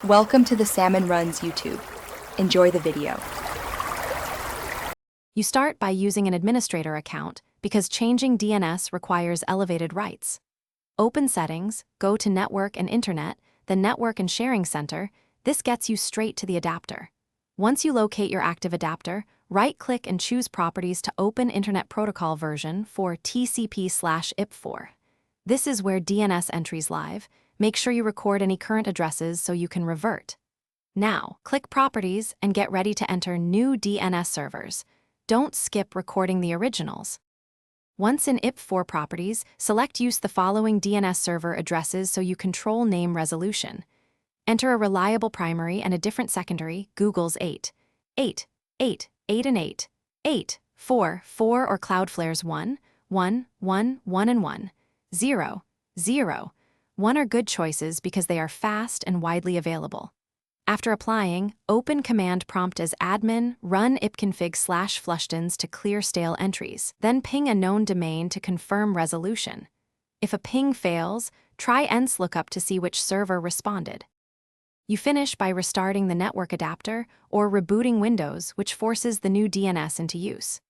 Welcome to the Salmon Runs YouTube. Enjoy the video. You start by using an administrator account because changing DNS requires elevated rights. Open Settings, go to Network and Internet, then Network and Sharing Center. This gets you straight to the adapter. Once you locate your active adapter, right-click and choose Properties to open Internet Protocol version for TCP/IP4. This is where DNS entries live. Make sure you record any current addresses so you can revert. Now, click Properties and get ready to enter new DNS servers. Don't skip recording the originals. Once in IP4 Properties, select Use the following DNS server addresses so you control name resolution. Enter a reliable primary and a different secondary, Google's 8, 8, 8, 8 and 8, 8, 4, 4 or Cloudflare's 1, 1, 1, 1 and 1, 0, 0. 1 are good choices because they are fast and widely available. After applying, open command prompt as admin, run ipconfig/flushtons to clear stale entries. Then ping a known domain to confirm resolution. If a ping fails, try nslookup to see which server responded. You finish by restarting the network adapter or rebooting Windows, which forces the new DNS into use.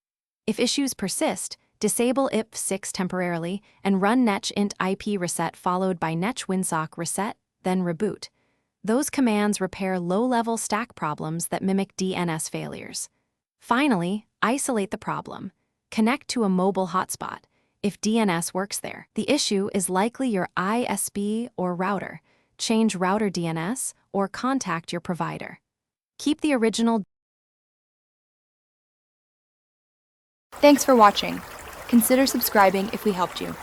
If issues persist, disable IP6 temporarily and run netch int IP reset followed by netch winsock reset, then reboot. Those commands repair low-level stack problems that mimic DNS failures. Finally, isolate the problem. Connect to a mobile hotspot. If DNS works there, the issue is likely your ISP or router. Change router DNS or contact your provider. Keep the original. Thanks for watching. Consider subscribing if we helped you.